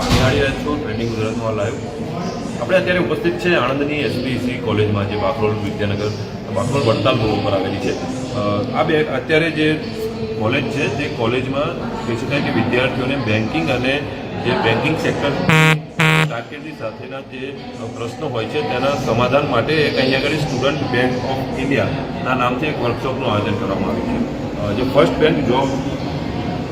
આપ નિહાળી રહ્યા છો ટ્રેન્ડિંગ ગુજરાતમાં લાઈવ। આપણે અત્યારે ઉપસ્થિત છે આણંદની એસપીસી કોલેજમાં, જે બાકરોલ વિદ્યાનગર બાકરોલ વડતાલ રોડ ઉપર આવેલી છે। અત્યારે જે કોલેજ છે તે કોલેજમાં કહી શકાય કે વિદ્યાર્થીઓને બેન્કિંગ અને જે બેન્કિંગ સેક્ટર કારકિર્દી સાથેના જે પ્રશ્નો હોય છે તેના સમાધાન માટે અહીંયા આગળ સ્ટુડન્ટ બેંક ઓફ ઇન્ડિયાના નામથી એક વર્કશોપનું આયોજન કરવામાં આવ્યું છે। જે ફર્સ્ટ બેંક જોબ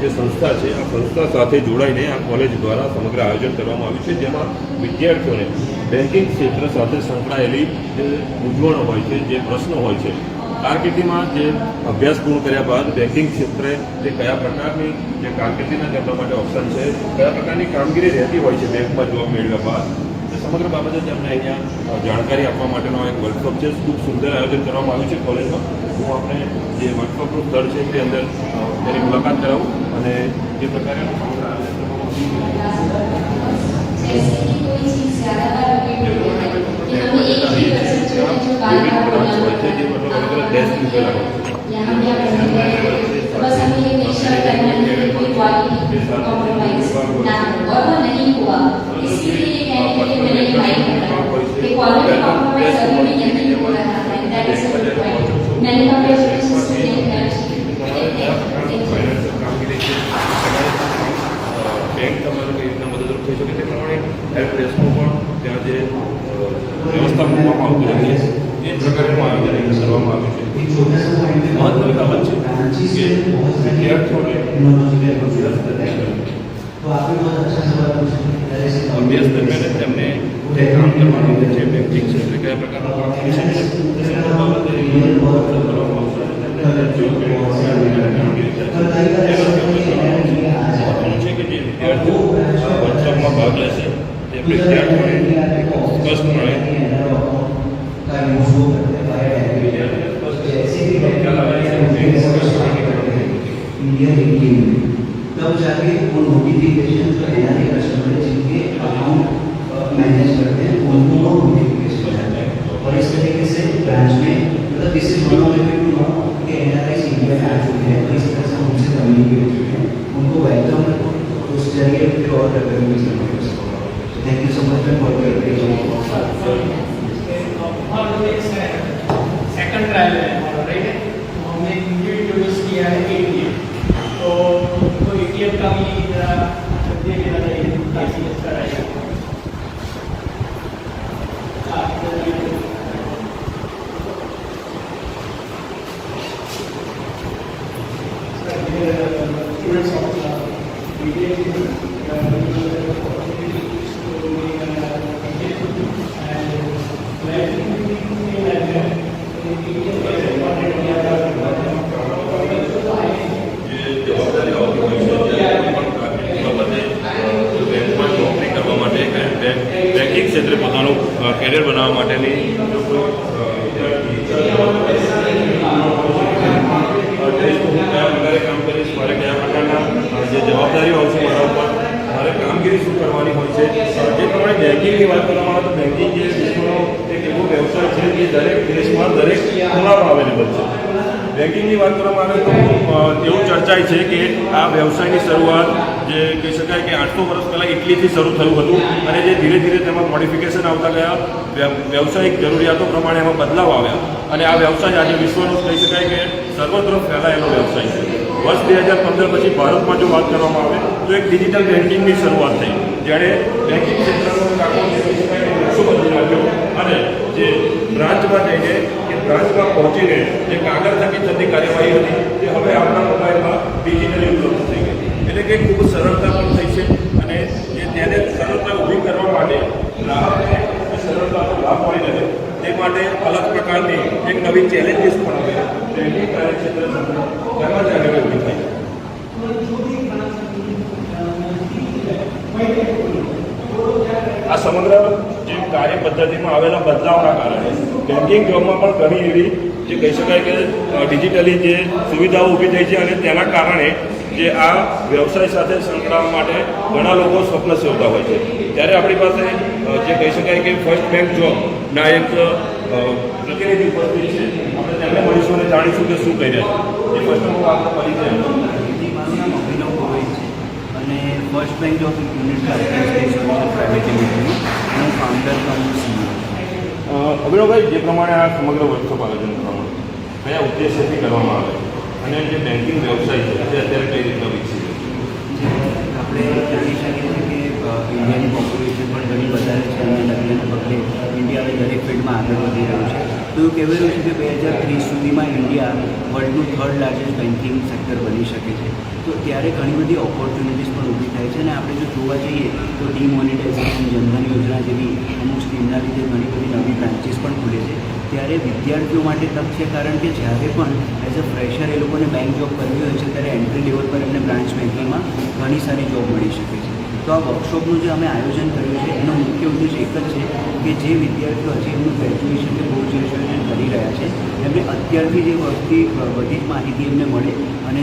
જે સંસ્થા છે આ સંસ્થા સાથે જોડાઈને આ કોલેજ દ્વારા સમગ્ર આયોજન કરવામાં આવ્યું છે, જેમાં વિદ્યાર્થીઓને બેન્કિંગ ક્ષેત્ર સાથે સંકળાયેલી જે મૂંઝવણો હોય છે, જે પ્રશ્નો હોય છે, કારકિર્દીમાં જે અભ્યાસ પૂર્ણ કર્યા બાદ બેન્કિંગ ક્ષેત્રે તે કયા પ્રકારની જે કારકિર્દીના તેમના માટે ઓપ્શન છે, કયા પ્રકારની કામગીરી રહેતી હોય છે બેંકમાં જોબ મેળવ્યા બાદ, તે સમગ્ર બાબતે તેમને અહીંયા જાણકારી આપવા માટેનો એક વર્કશોપ છે। ખૂબ સુંદર આયોજન કરવામાં આવ્યું છે કોલેજમાં। હું આપણે જે વર્કશોપનું સ્થળ છે તે અંદર તેની મુલાકાત કરાવું અને જે પ્રકારે સમગ્ર આયોજન કરવામાં હોય છે, જે મતલબ અલગ અલગ દેશ મૂકેલા હોય છે। બેંક તમારે કઈ રીતના મદદરૂપ થઈ શકે તે પ્રમાણે હેલ્પ ડેસ્કનું પણ ત્યાં જે વ્યવસ્થા મૂકવામાં આવતી રહી છે, એ પ્રકારનું આયોજન કરવામાં આવ્યું છે। મહત્વની બાબત છે કે વિદ્યાર્થીઓને અભ્યાસ દરમિયાન તેમને જે કામ કરવાનું છે બેન્કિંગ છે એટલે કયા પ્રકારનું કામ કરી શકે છે કે જે વિદ્યાર્થીઓ વર્કશોપમાં ભાગ લેશે તે વિદ્યાર્થીઓને સ્પષ્ટપણે तब जाके वो नोटिफिकेशन जो एनआरआई कस्टमर है जिनके अकाउंट मैनेज करते हैं उनको वो नोटिफिकेशन हो जाता है। और इस तरीके से ब्रांच में मतलब this is one of the way to know कि एनआरआई इंडिया में आ चुके हैं, इस तरह से उनसे कम्युनिकेट हो चुके हैं, उनको वेलकम उस जरिए फिर और रेवेन्यू करने को। Thank you so much for your second trial है राइट। हमने इंट्रोड्यूस किया है एटीएम, तो एटीएम का भी दे देना चाहिए ताकि इसका रहेगा। स्टूडेंट्स ऑफ બેન્કિંગ ક્ષેત્રે પોતાનું કેરિયર બનાવવા માટેની કામ કરીશ, મારે કયા પ્રકારના જે જવાબદારીઓ આવશે મારા ઉપર, મારે કામગીરી શું કરવાની હોય છે। જે પ્રમાણે બેન્કિંગની વાત કરવામાં આવે તો બેન્કિંગ જે વિશ્વનો એક એવો વ્યવસાય છે જે દરેક દેશમાં દરેક ખૂણામાં અવેલેબલ છે। બેન્કિંગની વાત કરવામાં આવે તો એવું ચર્ચાય છે કે આ વ્યવસાયની શરૂઆત જે કહી શકાય કે 800 વર્ષ પહેલાં ઇટલીથી શરૂ થયું હતું અને જે ધીરે ધીરે તેમાં મોડિફિકેશન આવતા ગયા, વ્યવસાયિક જરૂરિયાતો પ્રમાણે એમાં બદલાવ આવ્યા અને આ વ્યવસાય આજે વિશ્વનો કહી શકાય કે સર્વત્ર ફેલાયેલો વ્યવસાય છે। વર્ષ 2015 પછી ભારતમાં જો વાત કરવામાં આવે તો એક ડિજિટલ બેન્કિંગની શરૂઆત થઈ, જેણે બેન્કિંગ ક્ષેત્રનો કામો જે કહી શકાય નકશો બદલી નાખ્યો અને જે બ્રાન્ચમાં જઈને કે બ્રાન્ચમાં પહોંચીને જે કાગળ થકી થતી કાર્યવાહી હતી તે હવે આપણા મોબાઈલમાં ડિજિટલી ઉપલબ્ધ થઈ ગઈ, એટલે કે ખૂબ સરળતા પણ થઈ છે અને જે તેને સરળતા ઊભી કરવા માટે ગ્રાહકને સરળતાનો લાભ મળી રહે તે માટે અલગ પ્રકારની એક નવી ચેલેન્જીસ પણ આવે બેન્કિંગ કાર્યક્ષેત્ર કર્મચારીઓને ઊભી થાય છે। આ સમગ્ર જે કાર્ય પદ્ધતિમાં આવેલા બદલાવના કારણે બેન્કિંગ જોબમાં પણ ઘણી એવી જે કહી શકાય કે ડિજિટલી જે સુવિધાઓ ઊભી થઈ છે અને તેના કારણે જે આ વ્યવસાય સાથે સંકળાવવા માટે ઘણા લોકો સ્વપ્ન સેવતા હોય છે। ત્યારે આપણી પાસે જે કહી શકાય કે ફર્સ્ટ બેંક જોબના એક પ્રતિનિધિ ઉપસ્થિત છે, આપણે તેમને મળીશું અને જાણીશું કે શું કહી રહ્યા છે। એ ફર્સ્ટ આપણો પરિચય અભિનવ ગોવિલ છે અને first bank of unit private લિમિટેડનું હું ફાઉન્ડર કમ CEO. અભિનવભાઈ, જે પ્રમાણે આ સમગ્ર વર્કશોપ આયોજન કરવામાં આવે, કયા ઉદ્દેશ્યથી કરવામાં આવે અને જે બેન્કિંગ વ્યવસાય છે તે અત્યારે કઈ રીતના વિકસી રહ્યો છે? આપણે જાણી શકીએ છીએ કે ઇન્ડિયાની પોપ્યુલેશન પણ ઘણી વધારે છે અને લગ્નને પગલે ઇન્ડિયા હવે દરેક ફિલ્ડમાં આગળ વધી રહ્યું છે. તો એવું કહેવાયું છે કે 2030 સુધીમાં ઇન્ડિયા વર્લ્ડનું થર્ડ લાર્જેસ્ટ બેન્કિંગ સેક્ટર બની શકે છે. તો ત્યારે ઘણી બધી ઓપોર્ચ્યુનિટીઝ પણ ઊભી થાય છે અને આપણે જો જોવા જઈએ તો ડિમોનિટાઇઝેશન, જનધન યોજના જેવી અમુક સ્કીમના લીધે ઘણી બધી નવી બ્રાન્ચીસ પણ ખુલે છે. ત્યારે વિદ્યાર્થીઓ માટે તક છે, કારણ કે જ્યારે પણ એઝ અ ફ્રેશર એ લોકોને બેંક જોબ કરવી હોય છે ત્યારે એન્ટ્રી લેવલ પર એમને બ્રાન્ચ બેન્કિંગમાં ઘણી સારી જોબ મળી શકે છે. તો આ વર્કશોપનું જે અમે આયોજન કર્યું છે એનો મુખ્ય ઉદ્દેશ એક જ છે કે જે વિદ્યાર્થીઓ હજી એમનું ગ્રેજ્યુએશન કે પોસ્ટ ગ્રેજ્યુએશન કરી રહ્યા છે એમને અત્યારથી જે બધી જ માહિતી એમને મળે અને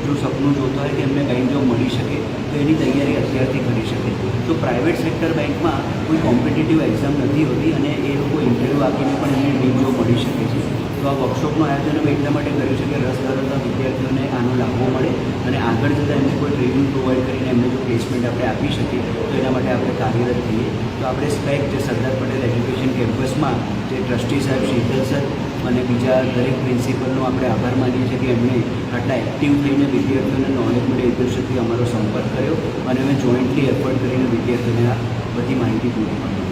જો સપનું જોતા હોય કે એમને બેંક જોબ મળી શકે તો એની તૈયારી અત્યારથી કરી શકે. તો પ્રાઇવેટ સેક્ટર બેંકમાં કોઈ કોમ્પિટિટિવ એક્ઝામ નથી હોતી અને એ લોકો ઇન્ટરવ્યૂ આપીને પણ એમને બેંક જોબ મળી શકે છે. તો આ વર્કશોપનું આયોજન અમે એટલા માટે કર્યું છે કે રસ ધરાવતા વિદ્યાર્થીઓને આનો લાભો મળે અને આગળ જતાં એમને કોઈ ટ્રેનિંગ પ્રોવાઈડ કરીને એમને જો પ્લેસમેન્ટ આપણે આપી શકીએ તો એના માટે આપણે કાર્યરત થઈએ. તો આપણે સ્પેક જે સરદાર પટેલ એજ્યુકેશન કેમ્પસમાં જે ટ્રસ્ટી સાહેબ શીતલ સર અને બીજા દરેક પ્રિન્સિપલનો આપણે આભાર માનીએ છીએ કે એમણે આટલા એક્ટિવ થઈને વિદ્યાર્થીઓને નોલેજ મળે એ દૃષ્ટિથી અમારો સંપર્ક કર્યો અને અમે જોઈન્ટલી એફર્ટ કરીને વિદ્યાર્થીઓને આ બધી માહિતી પૂરી પાડી.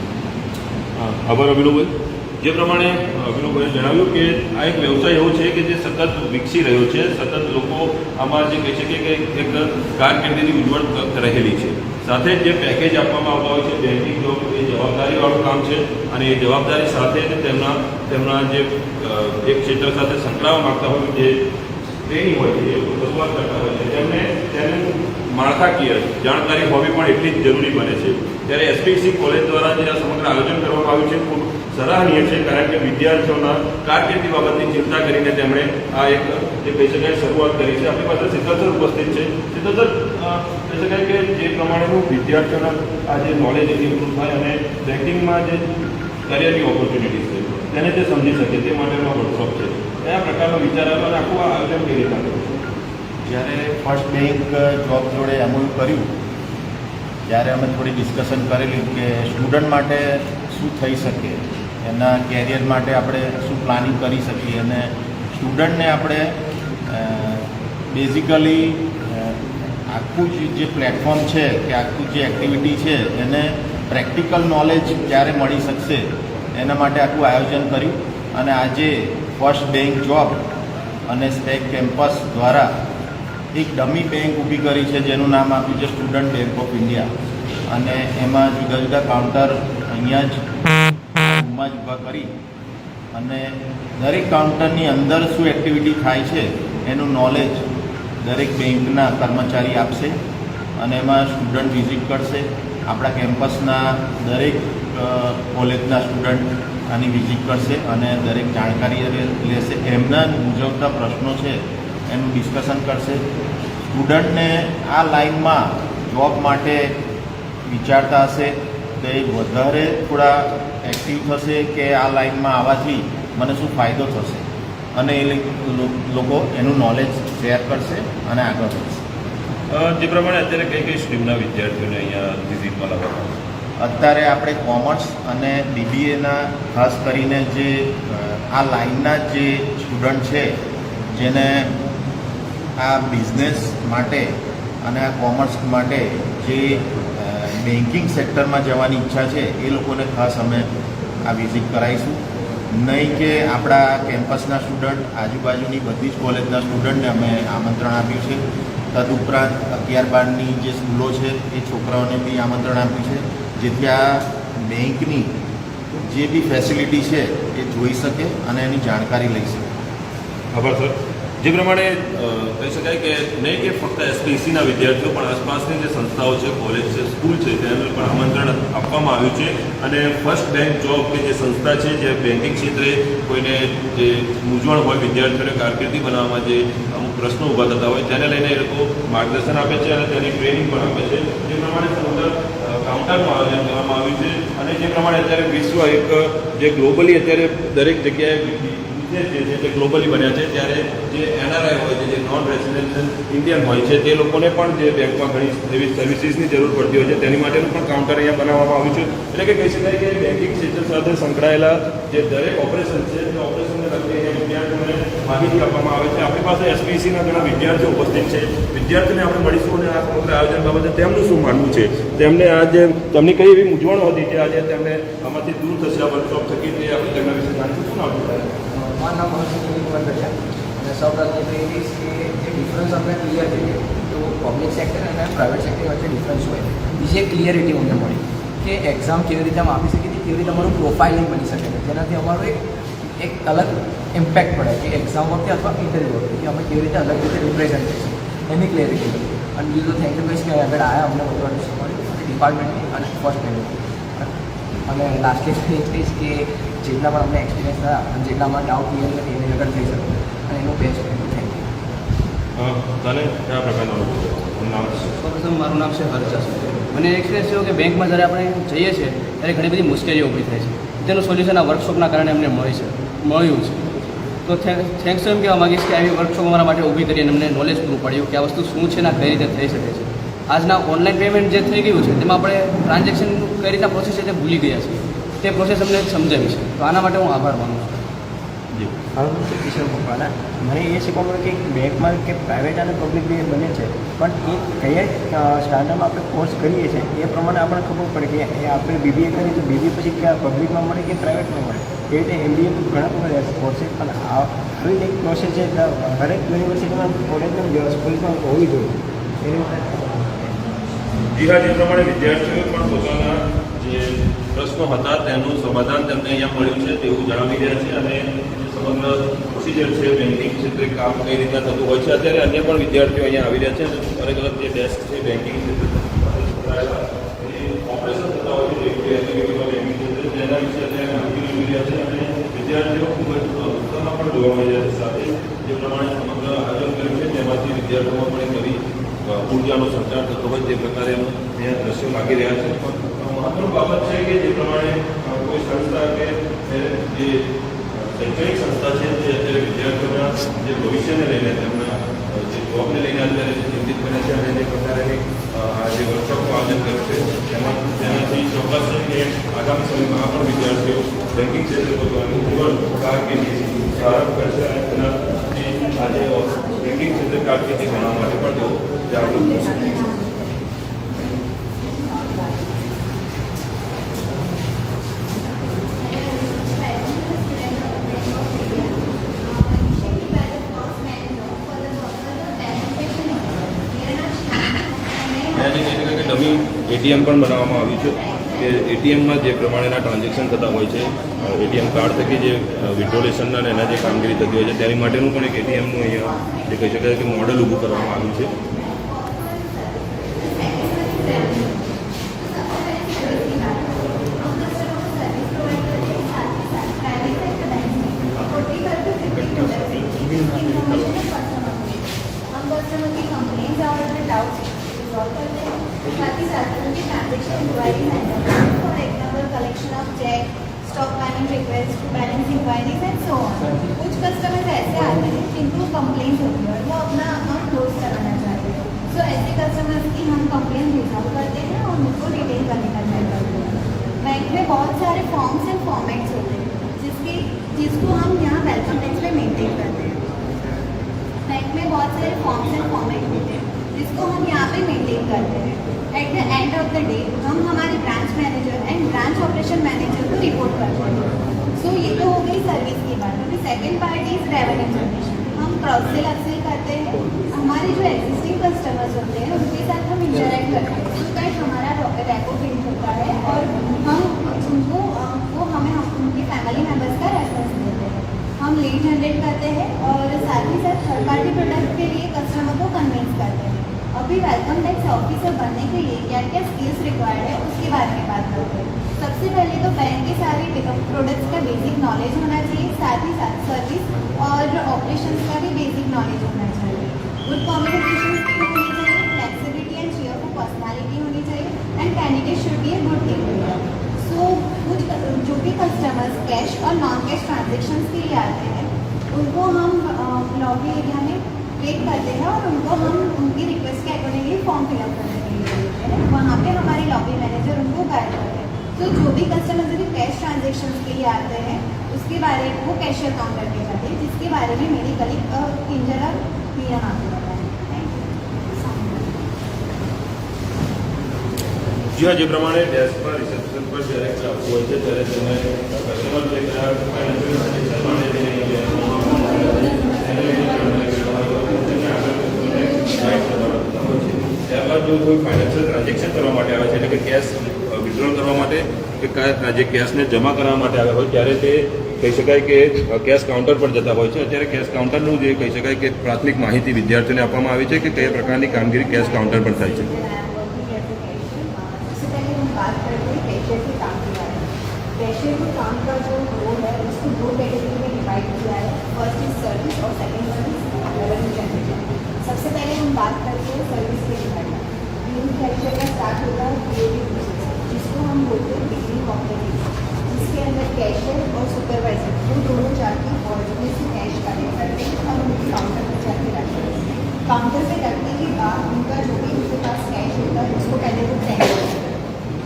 આભાર અભિનવભાઈ. જે પ્રમાણે અભિનવભાઈએ જણાવ્યું કે આ એક વ્યવસાય એવો છે કે જે સતત વિકસી રહ્યો છે, સતત લોકો આમાં જે કહી શકીએ કે એક કારકિર્દીની ઉજ્જવળ રહેલી છે. સાથે જે પેકેજ આપવામાં આવતા હોય છે બેન્કિંગ જોબ, એ જવાબદારીવાળું કામ છે અને એ જવાબદારી સાથે તેમના જે એક ક્ષેત્ર સાથે સંકળાવવા માગતા હોય જે ટ્રેનિંગ હોય છે, એ રજૂઆત કરતા હોય છે, તેમને માળખાકીય જાણકારી હોવી પણ એટલી જ જરૂરી બને છે. ત્યારે એસપીસી કોલેજ દ્વારા જે આ સમગ્ર આયોજન કરવામાં આવ્યું છે ખૂબ સરાહનીય છે, કારણ કે વિદ્યાર્થીઓના કારકિર્દી બાબતની ચિંતા કરીને તેમણે આ એક જે કહી શકાય શરૂઆત કરી છે. આપણી પાસે શીતલ સર ઉપસ્થિત છે. શીતલ સર, કહી શકાય કે જે પ્રમાણેનું વિદ્યાર્થીઓના આ જે નોલેજ ઇમ્પ્રૂવ થાય અને બેન્કિંગમાં જે કરિયરની ઓપોર્ચ્યુનિટીઝ છે તેને તે સમજી શકે તે માટેનો વર્કશોપ છે. કયા પ્રકારનો વિચાર આવ્યો અને આખું આ આયોજન કેવી રીતે કર્યું? જ્યારે ફર્સ્ટ બેંક જોબ જોડે એમઓયુ કર્યું ત્યારે અમે થોડી ડિસ્કશન કરેલી કે સ્ટુડન્ટ માટે શું થઈ શકે, એના કેરિયર માટે આપણે શું પ્લાનિંગ કરી શકીએ અને સ્ટુડન્ટને આપણે બેઝિકલી આખું જે પ્લેટફોર્મ છે કે આખું જે એક્ટિવિટી છે એને પ્રેક્ટિકલ નોલેજ ક્યારે મળી શકશે એના માટે આખું આયોજન કર્યું. અને આજે ફર્સ્ટ બેંક જોબ અને સ્પેક કેમ્પસ દ્વારા એક ડમી બેંક ઊભી કરી છે જેનું નામ આપ્યું છે સ્ટુડન્ટ બેંક ઓફ ઇન્ડિયા. અને એમાં જુદા જુદા કાઉન્ટર અહીંયા જ રૂમમાં જ ઊભા કરી અને દરેક કાઉન્ટરની અંદર શું એક્ટિવિટી થાય છે એનું નોલેજ દરેક બેંકના કર્મચારી આપશે અને એમાં સ્ટુડન્ટ વિઝિટ કરશે. આપણા કેમ્પસના દરેક કોલેજના સ્ટુડન્ટ આની વિઝિટ કરશે અને દરેક જાણકારી લેશે. એમના મૂંઝવતા પ્રશ્નો છે એનું ડિસ્કશન કરશે. સ્ટુડન્ટને આ લાઈનમાં જોબ માટે વિચારતા હશે તો એ વધારે થોડા એક્ટિવ થશે કે આ લાઈનમાં આવવાથી મને શું ફાયદો થશે અને એ લોકો એનું નોલેજ શેર કરશે અને આગળ વધશે. જે પ્રમાણે અત્યારે કઈ કઈ સ્ટ્રીમના વિદ્યાર્થીઓને અહીંયા વિઝિટમાં લાવવામાં અત્યારે આપણે કોમર્સ અને બીબીએના ખાસ કરીને જે આ લાઈનના જે સ્ટુડન્ટ છે જેને આ બિઝનેસ માટે અને આ કોમર્સ માટે જે બેન્કિંગ સેક્ટરમાં જવાની ઈચ્છા છે એ લોકોને ખાસ અમે આ વિઝિટ કરાવીશું. નહીં કે આપણા કેમ્પસના સ્ટુડન્ટ, આજુબાજુની બધી જ કોલેજના સ્ટુડન્ટને અમે આમંત્રણ આપ્યું છે. તદુપરાંત 11-12ની જે સ્કૂલો છે એ છોકરાઓને બી આમંત્રણ આપ્યું છે જેથી આ બેંકની જે બી ફેસિલિટી છે એ જોઈ શકે અને એની જાણકારી લઈ શકે. આભાર સર. જે પ્રમાણે કહી શકાય કે નહીં કે ફક્ત એસપીસીના વિદ્યાર્થીઓ પણ આસપાસની જે સંસ્થાઓ છે, કોલેજ છે, સ્કૂલ છે તેને પણ આમંત્રણ આપવામાં આવ્યું છે. અને ફર્સ્ટ બેંક જોબ કે જે સંસ્થા છે જે બેન્કિંગ ક્ષેત્રે કોઈને જે મૂંઝવણ હોય, વિદ્યાર્થીઓને કારકિર્દી બનાવવામાં જે અમુક પ્રશ્નો ઊભા થતા હોય તેને લઈને એ લોકો માર્ગદર્શન આપે છે અને તેની ટ્રેનિંગ પણ આપે છે. જે પ્રમાણે સમગ્ર કાઉન્ટરનું આયોજન કરવામાં આવ્યું છે અને જે પ્રમાણે અત્યારે વિશ્વ એક જે ગ્લોબલી અત્યારે દરેક જગ્યાએ જે છે તે ગ્લોબલી બન્યા છે, ત્યારે જે NRI હોય છે, જે નોન રેસિડેન્શિયલ ઇન્ડિયન હોય છે, તે લોકોને પણ જે બેંકમાં ઘણી એવી સર્વિસીસની જરૂર પડતી હોય છે, તેની માટેનું પણ કાઉન્ટર અહીંયા બનાવવામાં આવ્યું છે. એટલે કે કહી શકાય કે બેન્કિંગ ક્ષેત્ર સાથે સંકળાયેલા જે દરેક ઓપરેશન છે તે ઓપરેશનને લગતી અહીંયા વિદ્યાર્થીઓને માહિતી આપવામાં આવે છે. આપણી પાસે SPCના ઘણા વિદ્યાર્થીઓ ઉપસ્થિત છે. વિદ્યાર્થીઓને આપણે મળીશું અને આ સમગ્ર આયોજન બાબતે તેમનું શું માનવું છે, તેમને આજે તેમની કઈ એવી મૂંઝવણો હતી કે આજે તેમને આમાંથી દૂર થશે આ વર્કશોપ થકી, તે આપણે તેમના વિશે જાણીશું. શું નામ છે? મારું નામ હર્ષ કુમાર ગઢિયા. અને સૌપ્રથમ તો એ કહીશ કે જે ડિફરન્સ આપણે ક્લિયર કરીએ તો પબ્લિક સેક્ટર અને પ્રાઇવેટ સેક્ટર વચ્ચે ડિફરન્સ હોય. બીજી એક ક્લિયરિટી અમને મળી કે એક્ઝામ કેવી રીતે આમ આપી શકીએ, કેવી રીતે અમારું પ્રોફાઇલિંગ બની શકે છે, જેનાથી અમારું એક અલગ ઇમ્પેક્ટ પડે કે એક્ઝામ વખતે અથવા ઇન્ટરવ્યૂ વખતે કે અમે કેવી રીતે અલગ રીતે રિપ્રેઝન્ટ કરીશું એની ક્લિયરિટી મળી. અને બીજું થેન્ક યુ કહીશ કે આગળ આવ્યા અમને મોટિવેશન મળ્યું ડિપાર્ટમેન્ટની અને ફર્સ્ટ મેનેજમેન્ટ. અને લાસ્ટલી એ કહીશ કે જેટલા પણ અમને એક્સપિરિયન્સ થયા અને જેટલા અમારા ડાઉટ ક્લિયર નથી એને આગળ થઈ શકે અને એનું બેસ્ટ થેન્ક યુ. તને કયા પ્રકારનો નામ છે? સૌપ્રથમ મારું નામ છે હર્ષ. મને એક્સપિરિયન્સ થયો કે બેંકમાં જ્યારે આપણે જઈએ છીએ ત્યારે ઘણી બધી મુશ્કેલીઓ ઊભી થાય છે. તેનું સોલ્યુશન આ વર્કશોપના કારણે અમને મળ્યું છે. તો થેન્ક્સ એમ કહેવા માગીશ કે આવી વર્કશોપ અમારા માટે ઊભી કરી અને અમને નોલેજ પૂરું પડ્યું કે આ વસ્તુ શું છે ને કઈ રીતે થઈ શકે છે. આજના ઓનલાઈન પેમેન્ટ જે થઈ ગયું છે તેમાં આપણે ટ્રાન્ઝેક્શન કઈ રીતના પ્રોસેસ છે તે ભૂલી ગયા છીએ. તે પ્રોસેસ અમને સમજાવી છે. તો આના માટે હું આભાર માનું છું. મારું નામ છે કિશોર મકવાણા. મને એ શીખવા મળ્યું કે બેંકમાં કે પ્રાઇવેટ અને પબ્લિક બે બને છે, પણ એ કયા સ્ટાન્ડર્ડમાં આપણે કોર્સ કરીએ છીએ એ પ્રમાણે આપણને ખબર પડે કે એ આપણે BBA કરીએ તો BBA પછી કે પબ્લિકમાં મળે કે પ્રાઇવેટમાં મળે. એ રીતે MBA ઘણા બધા કોર્સ છે, પણ આવી એક પ્રોસેસ છે હરેક યુનિવર્સિટીમાં કોલેજમાં સ્કૂલમાં હોવી જોઈએ. એની જી હા, જે પ્રમાણે વિદ્યાર્થીઓ પણ પોતાના જે પ્રશ્નો હતા તેનું સમાધાન તેમને અહીંયા મળ્યું છે તેવું જણાવી રહ્યા છે. અને સમગ્ર પ્રોસિજર છે બેન્કિંગ ક્ષેત્રે કામ કઈ રીતના થતું હોય છે, અત્યારે અન્ય પણ વિદ્યાર્થીઓ અહીંયા આવી રહ્યા છે. અલગ અલગ જે ડેસ્ક છે બેન્કિંગ ક્ષેત્રે ઓપરેશન થતા હોય છે બેન્કિંગ ક્ષેત્રે, તેના વિશે અત્યારે માહિતી મેળવી રહ્યા છે. અને વિદ્યાર્થીઓ ખૂબ જ ઉત્સાહમાં પણ જોવા મળી રહ્યા છે. સાથે જે પ્રમાણે સમગ્ર આયોજન કર્યું છે તેમાંથી વિદ્યાર્થીઓમાં પણ એક નવી ઉર્જાનો સંચાર થતો હોય તે પ્રકારે અહીંયા દ્રશ્યો લાગી રહ્યા છે. મહત્વની બાબત છે કે જે પ્રમાણે કોઈ સંસ્થા કે જે શૈક્ષણિક સંસ્થા છે તે અત્યારે વિદ્યાર્થીઓના જે ભવિષ્યને લઈને તેમના જે જોબને લઈને અત્યારે ચિંતિત બને છે અને જે પ્રકારેની આ જે વર્કશોપનું આયોજન કર્યું છે તેનાથી ચોક્કસ છે કે આગામી સમયમાં આ પણ વિદ્યાર્થીઓ બેન્કિંગ ક્ષેત્રે પોતાનું જીવન કારકિર્દી પ્રારંભ કરશે અને તેનાથી આજે બેન્કિંગ ક્ષેત્રે કારકિર્દી બનાવવા માટે પણ તેઓ જાગૃત થશે. ડમી ATM પણ બનાવવામાં આવ્યું છે કે ATMમાં જે પ્રમાણેના ટ્રાન્ઝેક્શન થતા હોય છે, ATM કાર્ડ થકી જે વિડ્રોલેશનના અને એના જે કામગીરી થતી હોય છે તેની માટેનું પણ એક ATMનું અહીંયા જે કહી શકાય કે મોડેલ ઊભું કરવામાં આવ્યું છે. साथ ही साथ उनके transaction inquiry handle for example collection of cheque, stock planning request, balance inquiries and so on. कुछ कस्टमर्स ऐसे आते हैं जिनको कंप्लेंट होती है और वो अपना अकाउंट क्लोज कराना चाहते हैं. सो ऐसे कस्टमर्स की हम कंप्लेंट रिजॉल्व करते हैं और उनको डिटेल करने का ट्राई करते हैं. बैंक में बहुत सारे फॉर्म्स एंड फॉर्मेट्स होते हैं जिसको हम यहाँ वेलकम डेस्क पे मेंटेन करते हैं. बैंक में बहुत सारे फॉर्म्स एंड फॉर्मेट होते हैं जिसको हम यहाँ पे मेंटेन करते हैं. At the end of the day हम हमारे branch manager and branch operation manager को रिपोर्ट करते हैं. सो ये तो हो गई सर्विस की बात. अभी second part is revenue generation. हम क्रॉस सेल अपसेल करते हैं. हमारे जो एग्जिस्टिंग कस्टमर्स होते हैं उनके साथ हम इंटरेक्ट करते हैं सो दैट हमारा रेपो बिल्ड होता है और हम उनको हमें उनकी फैमिली मेम्बर्स का रेफरेंस देते हैं. हम लीड जनरेट करते हैं और साथ ही साथ थर्ड पार्टी प्रोडक्ट के लिए कस्टमर को कन्विंस करते हैं. अभी वेलकम डेस्क ऑफिसर बनने के लिए क्या क्या स्किल्स रिक्वायर्ड है उसके बारे में बात करते हैं. सबसे पहले तो बैंक के सारे प्रोडक्ट्स का बेसिक नॉलेज होना चाहिए. साथ ही साथ सर्विस और ऑपरेशंस का भी बेसिक नॉलेज होना चाहिए. गुड कम्युनिकेशन स्किल होनी चाहिए. फ्लेक्सिबिलिटी एंड चीयरफुल पर्सनालिटी होनी चाहिए and candidate should be a good team leader. So कुछ जो भी कस्टमर्स कैश और नॉन कैश ट्रांजेक्शन्स के लिए आते हैं लॉबी एरिया में वेट करते हैं और उनको हम उनकी रिक्वेस्ट के अकॉर्डिंगली फॉर्म फिलअप करने के लिए देते हैं। वहाँ पे हमारे लॉबी मैनेजर उनको गाइड करते हैं। तो जो भी कस्टमर यदि कैश ट्रांजेक्शन के लिए आते हैं उसके बारे में वो कैशियर काउंटर पे जाते हैं, जिसके बारे में मेरी कलीग किंजरा मीरा आपको बताएं। જી હા, જે પ્રમાણે ડેસ્ક પર રિસેપ્શન પર જ્યારે આવતું હોય છે ત્યારે તમે કસ્ટમર જે ગ્રાહક ફાઇનાન્શિયલ ટ્રાન્ઝેક્શન માટે તેની ત્યારબાદ જો કોઈ ફાઇનાન્શિયલ ટ્રાન્ઝેક્શન કરવા માટે આવે છે એટલે કે કેશ વિથડ્રોલ કરવા માટે કે જે કેશને જમા કરવા માટે આવ્યા હોય ત્યારે તે કહી શકાય કે કેશ કાઉન્ટર પર જતા હોય છે। અત્યારે કેશ કાઉન્ટરનું જે કહી શકાય કે પ્રાથમિક માહિતી વિદ્યાર્થીઓને આપવામાં આવી છે કે કયા પ્રકારની કામગીરી કેશ કાઉન્ટર પર થાય છે। कैशियर के काम का जो रोल है उसको 2 कैटेगरी में डिवाइड किया है। फर्स्ट इज सर्विस और second one is revenue generation. सबसे पहले हम बात करते हैं सर्विस के रिगार्डिंग। बीइंग कैशियर का स्टार्ट होता है क्रिएटिव प्रोसेस, जिसको हम बोलते हैं बिगिनिंग ऑफ द डे, जिसके अंदर कैशियर और सुपरवाइजर वो दोनों जाके ऑर्डर से कैश कलेक्ट करते हैं और उनके काउंटर पर जाके रखते हैं। काउंटर पर रखने के बाद उनका जो भी उनके पास कैश होता है उसको पहले वो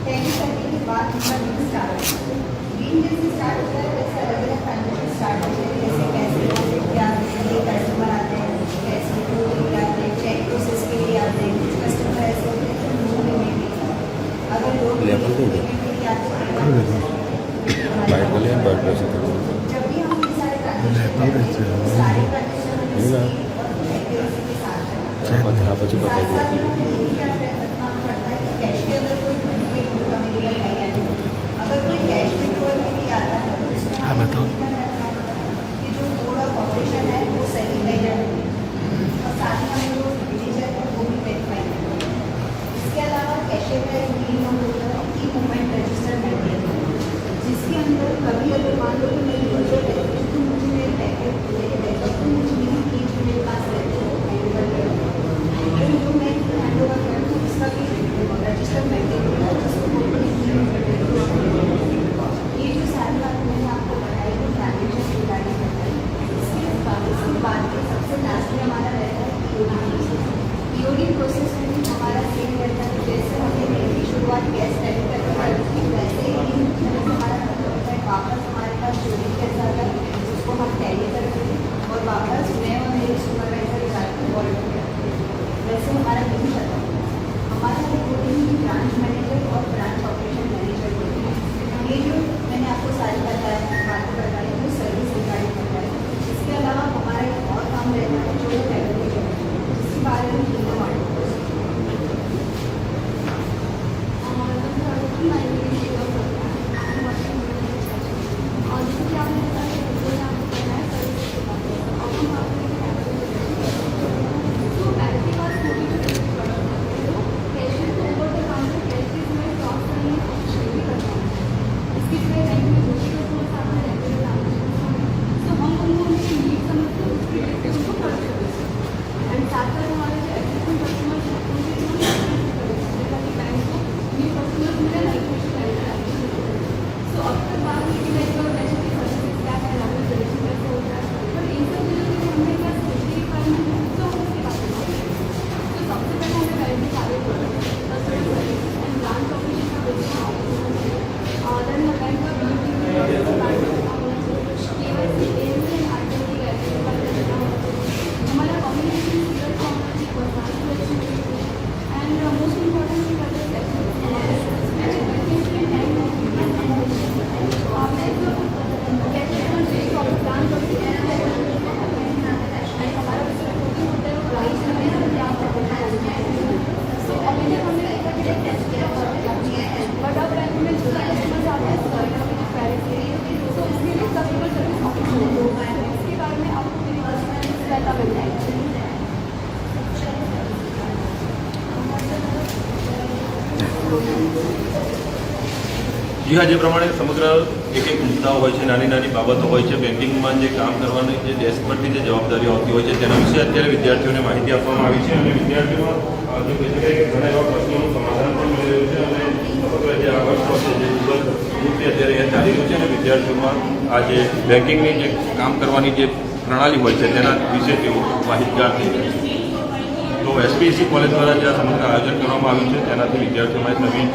टैली करने के बाद उनका बिल स्टार्ट होता है। बिल जैसे स्टार्ट होता है वैसे अलग अलग ट्रांजेक्शन स्टार्ट होते हैं, जैसे कैसे क्या ये कस्टमर आते हैं, कैसे वो लेके आते हैं, चेक प्रोसेस के लिए आते हैं। कुछ कस्टमर ऐसे होते हैं जो लोन पेमेंट नहीं करते। अगर लोन पेमेंट के लिए आते हैं जब भी हम ये सारे ट्रांजेक्शन करते हैं सारे ट्रांजेक्शन के साथ कैश के अंदर कोई अगर कोई कैश विड्रॉल के लिए आता है तो कि जो मोड ऑफ ऑपरेशन है वो सही है या नहीं, और साथ ही हमें जो सिग्नेचर है वो भी वेरीफाई करना है। इसके अलावा कैशियर का एक मिनिमम होता है कि मूवमेंट रजिस्टर मेंटेन, जिसके अंदर कभी अगर मान लो कि मेरी जरूरत है तो मुझे मेरे पैकेट मेरे बैकअप को मुझे मेरी चीज मेरे पास रहती है जो मैं हैंड ओवर करूँ तो उसका भी रजिस्टर मेंटेन होगा, जिसको बोलते हैं ये जो सारी बात मैंने आपको बताई वो ट्रांजेक्शन रिगार्डिंग बताई। इसके बाद सबसे लास्ट में हमारा रहता है पीओडी प्रोसेस में भी हमारा सेम रहता है। जैसे हमने मेरी शुरुआत गैस टैली करके की वैसे ही हमारा होता है वापस हमारे पास जो भी कैसा आता है उसको हम टैली करते हैं और वापस मैं और मेरे सुपरवाइजर जाकर ऑर्डर करते हैं। वैसे हमारा बिल खत्म हमारा रिपोर्टिंग ब्रांच मैनेजर और ब्रांच ऑपरेशन मैनेजर होते हैं। ये जो मैंने आपको सारी बातें बताई वो सर्विस रिगार्डिंग बताई। इसके अलावा हमारा एक और काम रहता है जो रेवेन्यू जनरेशन, जिसके बारे में જી હા, જે પ્રમાણે સમગ્ર એક એક મુદ્દાઓ હોય છે, નાની નાની બાબતો હોય છે, બેન્કિંગમાં જે કામ કરવાની જે ડેસ્ક પરથી જે જવાબદારીઓ આવતી હોય છે તેના વિશે અત્યારે વિદ્યાર્થીઓને માહિતી આપવામાં આવી છે અને વિદ્યાર્થીઓમાં જો કહી શકાય કે ઘણા એવા પ્રશ્નોનું સમાધાન પણ મળી રહ્યું છે અને સમગ્ર જે આ વર્ષો છે જે ગ્રુપથી અત્યારે અહીંયા ચાલી રહ્યું છે અને વિદ્યાર્થીઓમાં આ જે બેન્કિંગની જે કામ કરવાની જે પ્રણાલી હોય છે તેના વિશે તેઓ માહિતગાર થઈ ગયા છે. તો એસપીએસસી કોલેજ દ્વારા જે આ સમગ્ર આયોજન કરવામાં આવ્યું છે તેનાથી વિદ્યાર્થીઓમાં એક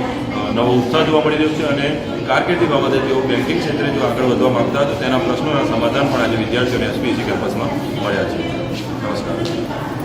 નવો ઉત્સાહ જોવા મળી રહ્યો છે અને કારકિર્દી બાબતે તેઓ બેન્કિંગ ક્ષેત્રે જો આગળ વધવા માંગતા તો તેના પ્રશ્નોના સમાધાન પણ આજે વિદ્યાર્થીઓને એસપીએસસી કેમ્પસમાં મળ્યા છે. નમસ્કાર.